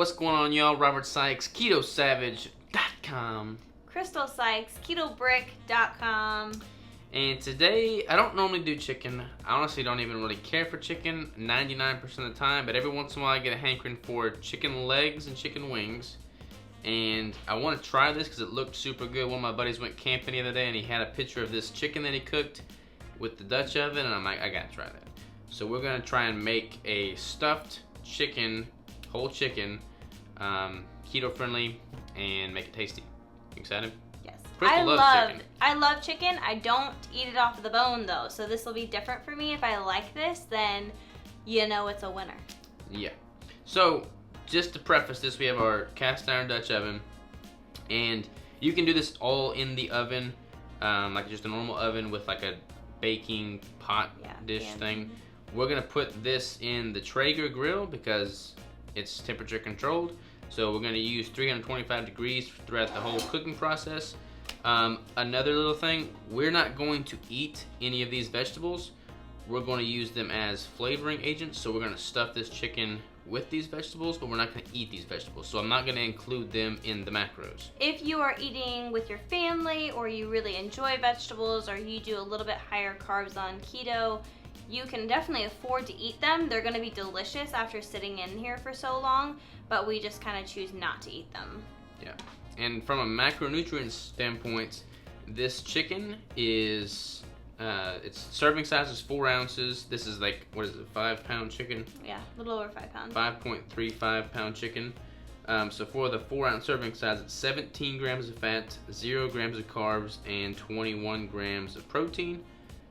What's going on, y'all? Robert Sykes, KetoSavage.com. Crystal Sykes, KetoBrick.com. And today, I don't normally do chicken. I honestly don't even really care for chicken 99% of the time, but every once in a while I get a hankering for chicken legs and chicken wings. And I want to try this because it looked super good. One of my buddies went camping the other day and he had a picture of this chicken that he cooked with the Dutch oven, and I'm like, I gotta try that. So we're gonna try and make a stuffed chicken, whole chicken, keto friendly, and make it tasty. You excited? Yes. Crystal loves chicken. I love chicken. I don't eat it off the bone though, so this will be different for me. If I like this, then you know it's a winner. Yeah. So just to preface this, we have our cast iron Dutch oven, and you can do this all in the oven, like just a normal oven with like a baking pot dish thing. We're gonna put this in the Traeger grill because it's temperature controlled. So we're gonna use 325 degrees throughout the whole cooking process. Another little thing, we're not going to eat any of these vegetables. We're going to use them as flavoring agents. So we're gonna stuff this chicken with these vegetables, but we're not gonna eat these vegetables. So I'm not gonna include them in the macros. If you are eating with your family, or you really enjoy vegetables, or you do a little bit higher carbs on keto, you can definitely afford to eat them. They're gonna be delicious after sitting in here for so long, but we just kind of choose not to eat them. Yeah, and from a macronutrient standpoint, this chicken is, its serving size is 4 ounces. This is like, what is it, 5-pound chicken? Yeah, a little over 5 pounds. 5.35 pound chicken. So for the 4 ounce serving size, it's 17 grams of fat, 0 grams of carbs, and 21 grams of protein.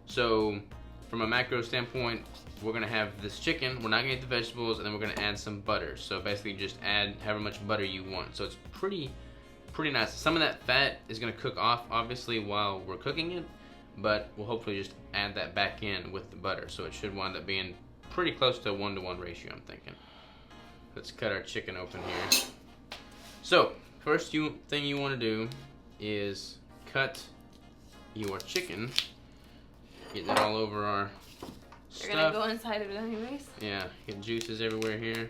So from a macro standpoint, we're gonna have this chicken, we're not gonna eat the vegetables, and then we're gonna add some butter. So basically just add however much butter you want. So it's pretty nice. Some of that fat is gonna cook off, obviously, while we're cooking it, but we'll hopefully just add that back in with the butter. So it should wind up being pretty close to a 1-to-1 ratio, I'm thinking. Let's cut our chicken open here. So, first thing you wanna do is cut your chicken. Getting it all over our stuff. You're gonna go inside of it anyways? Yeah, get juices everywhere here.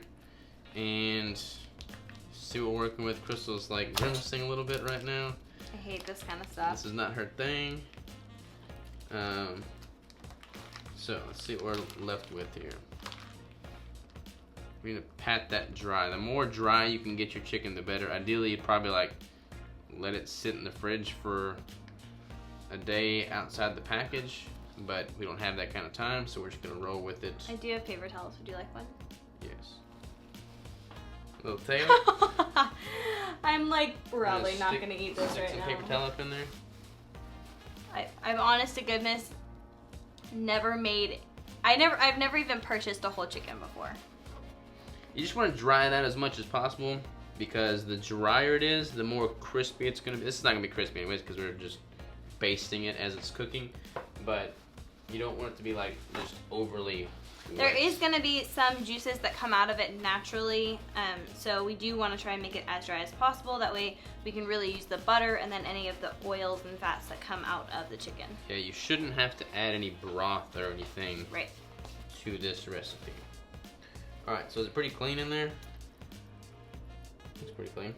And see what we're working with. Crystal's like grimacing a little bit right now. I hate this kind of stuff. This is not her thing. So let's see what we're left with here. We're gonna pat that dry. The more dry you can get your chicken, the better. Ideally, you'd probably like let it sit in the fridge for a day outside the package, but we don't have that kind of time, so we're just gonna roll with it. I do have paper towels. Would you like one? Yes. Little tail. I'm like probably not gonna eat this right some now. paper towel up in there. I'm honest to goodness, I've never even purchased a whole chicken before. You just want to dry it out as much as possible, because the drier it is, the more crispy it's gonna be. This is not gonna be crispy anyways because we're just basting it as it's cooking, but you don't want it to be like just overly wet. There is going to be some juices that come out of it naturally, so we do want to try and make it as dry as possible. That way we can really use the butter and then any of the oils and fats that come out of the chicken. Yeah, you shouldn't have to add any broth or anything to this recipe. Alright, so is it pretty clean in there? It's pretty clean.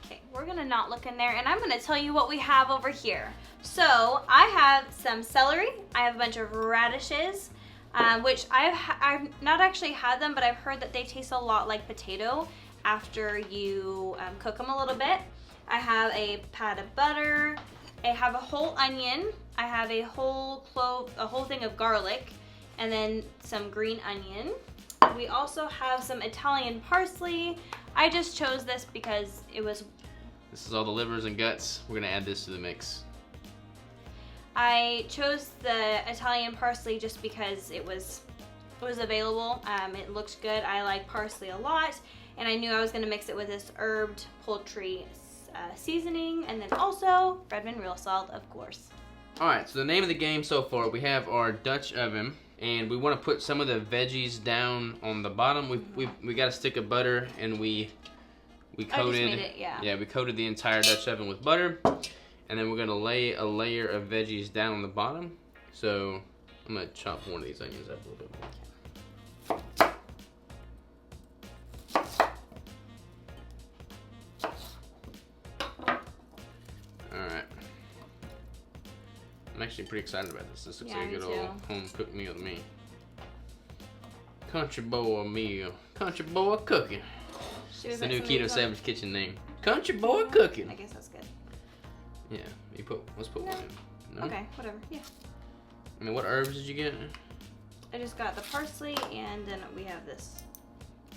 Okay, we're going to not look in there, and I'm going to tell you what we have over here. So I have some celery, I have a bunch of radishes, which I've not actually had them, but I've heard that they taste a lot like potato after you cook them a little bit. I have a pat of butter, I have a whole onion, I have a whole clove, a whole thing of garlic, and then some green onion. We also have some Italian parsley. I just chose this because it was... This is all the livers and guts. We're gonna add this to the mix. I chose the Italian parsley just because it was available. It looked good. I like parsley a lot, and I knew I was going to mix it with this herbed poultry seasoning, and then also Redmond real salt, of course. Alright, so the name of the game so far, we have our Dutch oven, and we want to put some of the veggies down on the bottom. We got a stick of butter, and we coated we coated the entire Dutch oven with butter. And then we're gonna lay a layer of veggies down on the bottom. So I'm gonna chop one of these onions up a little bit more. I'm actually pretty excited about this. This looks Yeah, like a me good too. old home cooked meal to me. Country boy meal. Country boy cooking. It's the new Keto Savage Kitchen name. Country boy cooking. I guess that's good. Yeah, let's put one in. No? Okay, whatever. Yeah. I mean, what herbs did you get? I just got the parsley, and then we have this.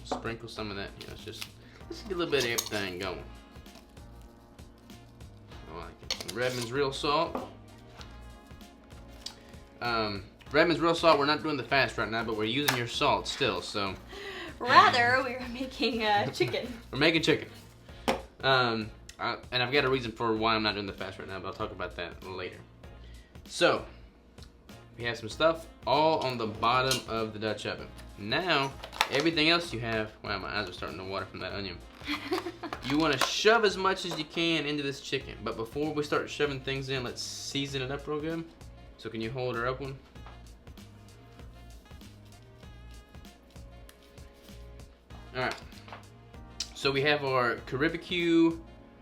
Sprinkle some of that. Yeah, let's get a little bit of everything going. I like it. Some Redmond's real salt. Redmond's real salt. We're not doing the fast right now, but we're using your salt still. So. Rather, we were making chicken. We're making chicken. And I've got a reason for why I'm not doing the fast right now, but I'll talk about that later. So, we have some stuff all on the bottom of the Dutch oven. Now, everything else you have, wow, my eyes are starting to water from that onion. You want to shove as much as you can into this chicken, but before we start shoving things in, let's season it up real good. So can you hold her up one? Alright, so we have our Caribbean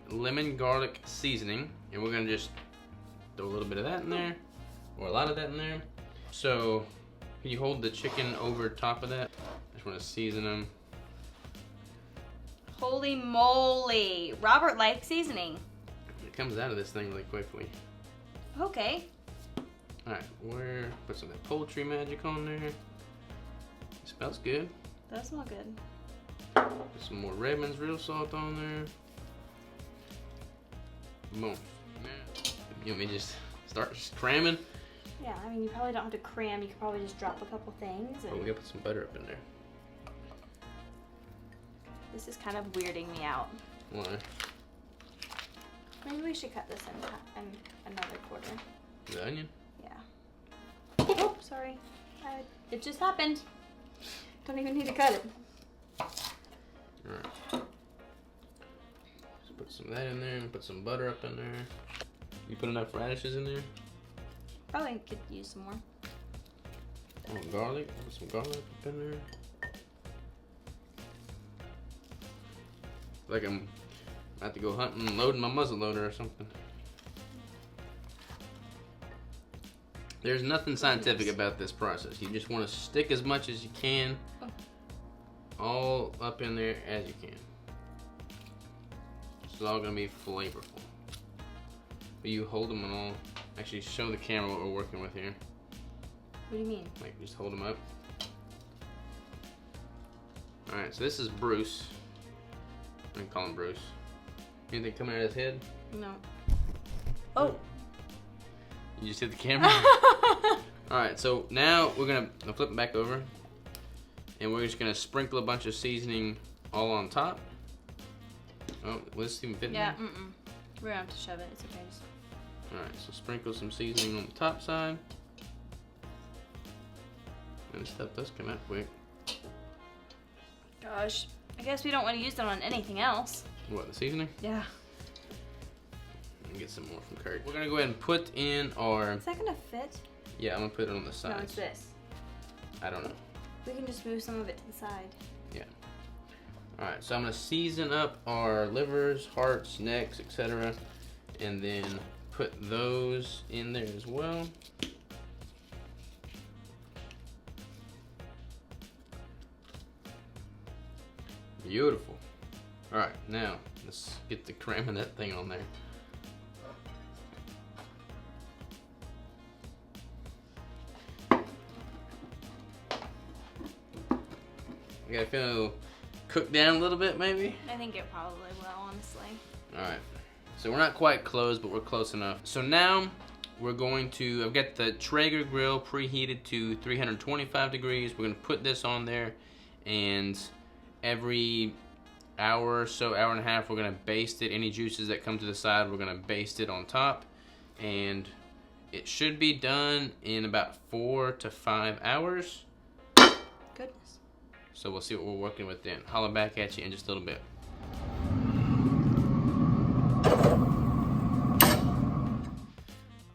lemon garlic seasoning, and we're going to just throw a little bit of that in there, or a lot of that in there. So, can you hold the chicken over top of that? I just want to season them. Holy moly! Robert likes seasoning. It comes out of this thing really quickly. Okay. Alright, put some of that poultry magic on there. It smells good. That smells good. Put some more Redmond's real salt on there. Boom. You want me to just start cramming? Yeah, I mean, you probably don't have to cram. You could probably just drop a couple things. Oh, we gotta put some butter up in there. This is kind of weirding me out. Why? Maybe we should cut this in another quarter. The onion? Yeah. Oh, sorry. It just happened. Don't even need to cut it. Alright. So put some of that in there and put some butter up in there. You put enough radishes in there? Probably could use some more. Oh, garlic. Put some garlic up in there. Like I'm about to go hunting and loading my muzzle loader or something. There's nothing scientific about this process. You just want to stick as much as you can all up in there as you can. It's all going to be flavorful. But you hold them and all. Actually, show the camera what we're working with here. What do you mean? Like, just hold them up. Alright, so this is Bruce. I'm gonna call him Bruce. Anything coming out of his head? No. Oh! You just hit the camera? Alright, so now we're gonna flip it back over. And we're just gonna sprinkle a bunch of seasoning all on top. Oh, will this even fit in Yeah, there? we're gonna have to shove it. It's okay. Alright, so sprinkle some seasoning on the top side. And stuff does come out quick. Gosh. I guess we don't want to use that on anything else. What, the seasoning? Yeah. Let me get some more from Kurt. We're gonna go ahead and put in our... Is that gonna fit? Yeah, I'm gonna put it on the No, sides. it's this. I don't know. We can just move some of it to the side. Yeah. Alright, so I'm gonna season up our livers, hearts, necks, etc. And then put those in there as well. Beautiful. Alright, now let's get the cramming that thing on there. You gotta feel cooked down a little bit, maybe? I think it probably will, honestly. Alright, so we're not quite closed, but we're close enough. So now we're going to, I've got the Traeger grill preheated to 325 degrees. We're gonna put this on there, and every hour or so, hour and a half, we're gonna baste it. Any juices that come to the side, we're gonna baste it on top. And it should be done in about 4 to 5 hours. Goodness. So we'll see what we're working with then. Holler back at you in just a little bit.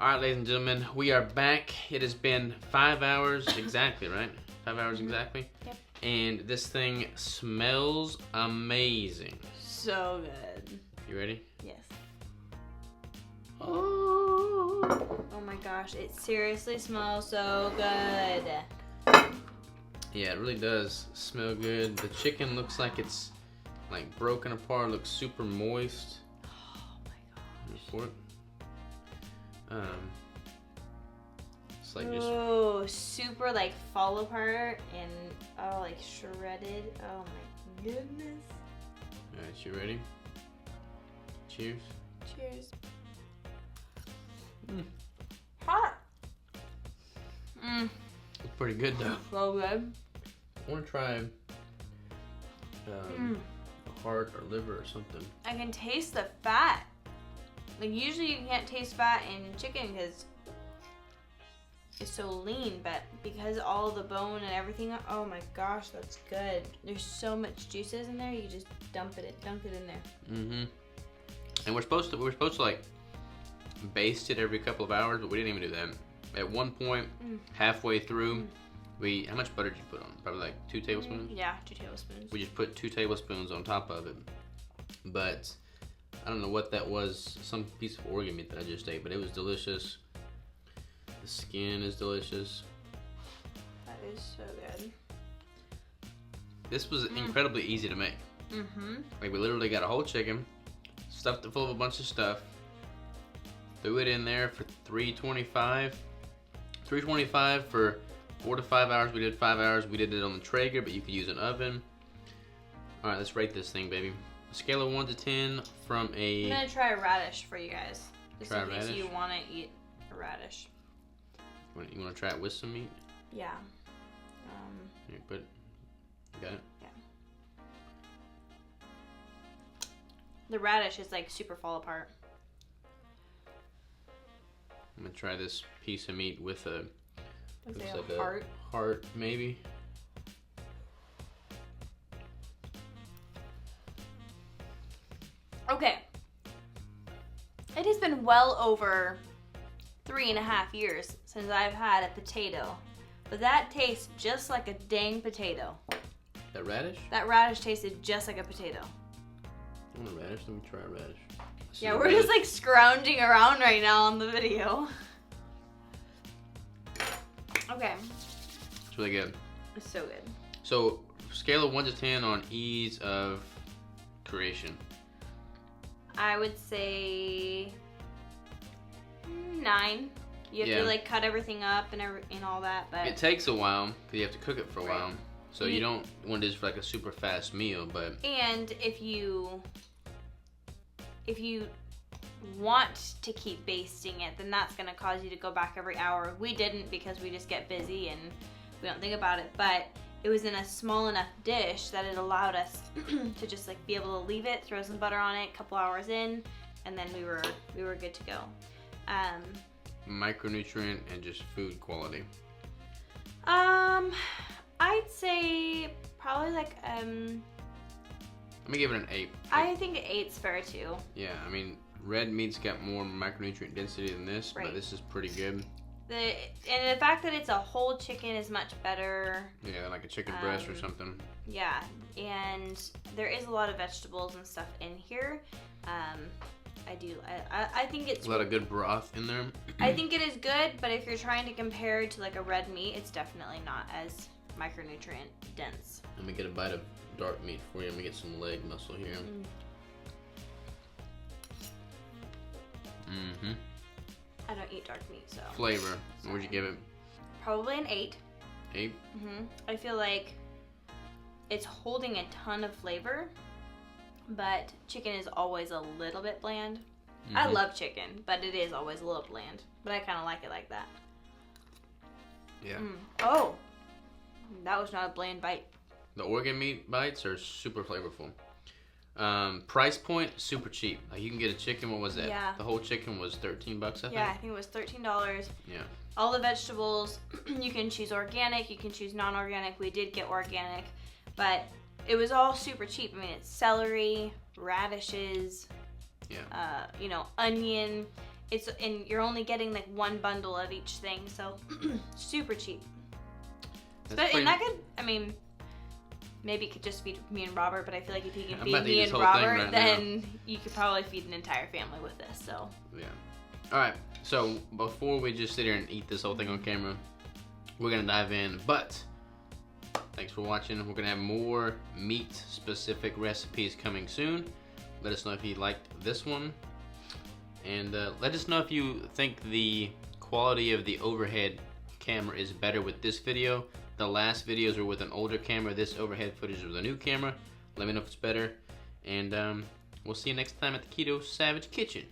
Alright, ladies and gentlemen, we are back. It has been 5 hours exactly, right? 5 hours exactly? Yep. And this thing smells amazing. So good. You ready? Yes. Oh my gosh, it seriously smells so good. Yeah, it really does smell good. The chicken looks like it's like broken apart. It looks super moist. Oh my gosh. For it. It's like just. Oh, super like fall apart and like shredded. Oh my goodness. Alright, you ready? Cheers. Cheers. Hot. It's pretty good though. So good. I want to try a heart or liver or something. I can taste the fat. Like usually you can't taste fat in chicken because it's so lean, but because all the bone and everything, oh my gosh, that's good. There's so much juices in there, you just dunk it in there. And we're supposed to like baste it every couple of hours, but we didn't even do that. At one point, halfway through, how much butter did you put on? Probably like 2 tablespoons? Yeah, 2 tablespoons. We just put 2 tablespoons on top of it. But I don't know what that was, some piece of organ meat that I just ate, but it was delicious. The skin is delicious. That is so good. This was incredibly easy to make. Like we literally got a whole chicken, stuffed it full of a bunch of stuff, threw it in there for $3.25. $3.25 for 4 to 5 hours. We did 5 hours. We did it on the Traeger, but you could use an oven. All right, let's rate this thing, baby. Scale of 1 to 10 from a. I'm gonna try a radish for you guys. Just Try in case radish? you want to eat a radish. You want to try it with some meat? Yeah. Here, you got it? Yeah. The radish is like super fall apart. I'm gonna try this piece of meat with a. Looks Looks like like a heart. Heart, maybe. Okay. It has been well over 3.5 years since I've had a potato, but that tastes just like a dang potato. That radish? That radish tasted just like a potato. I want a radish. Let me try a radish. Yeah, we're just like scrounging around right now on the video. Okay. It's really good. It's so good. So, scale of 1 to 10 on ease of creation. I would say 9. You have to like cut everything up and all that, but It takes a while because you have to cook it for a Right. while. So you don't want to do for like a super fast meal, but and if you want to keep basting it, then that's going to cause you to go back every hour. We didn't because we just get busy and we don't think about it, but it was in a small enough dish that it allowed us to just like be able to leave it, throw some butter on it, a couple hours in, and then we were good to go. micronutrient and just food quality. I'd say probably like I'm gonna give it an 8. I think 8's fair too. Yeah, I mean red meat's got more micronutrient density than this, Right. but this is pretty good. And the fact that it's a whole chicken is much better. Yeah, like a chicken breast or something. Yeah, and there is a lot of vegetables and stuff in here. I think it's A lot of good broth in there. I think it is good, but if you're trying to compare it to like a red meat, it's definitely not as micronutrient dense. Let me get a bite of dark meat for you. Let me get some leg muscle here. Mm-hmm. I don't eat dark meat, so. Flavor. What'd you give it? Probably an 8. 8? I feel like it's holding a ton of flavor, but chicken is always a little bit bland. I love chicken, but it is always a little bland. But I kind of like it like that. Yeah. Oh, that was not a bland bite. The organ meat bites are super flavorful. Price point, super cheap. Like you can get a chicken, what was that? Yeah. The whole chicken was $13, I think. Yeah, I think it was $13. Yeah. All the vegetables, you can choose organic, you can choose non-organic. We did get organic, but it was all super cheap. I mean, it's celery, radishes, onion. And you're only getting like one bundle of each thing, so super cheap. And that could, I mean, maybe it could just feed me and Robert, but I feel like if you can feed me and Robert, then you could probably feed an entire family with this. So yeah, Alright, so before we just sit here and eat this whole thing on camera, we're gonna dive in. But thanks for watching. We're gonna have more meat specific recipes coming soon. Let us know if you liked this one, and let us know if you think the quality of the overhead camera is better with this video. The last videos were with an older camera. This overhead footage was a new camera. Let me know if it's better, and we'll see you next time at the Keto Savage Kitchen.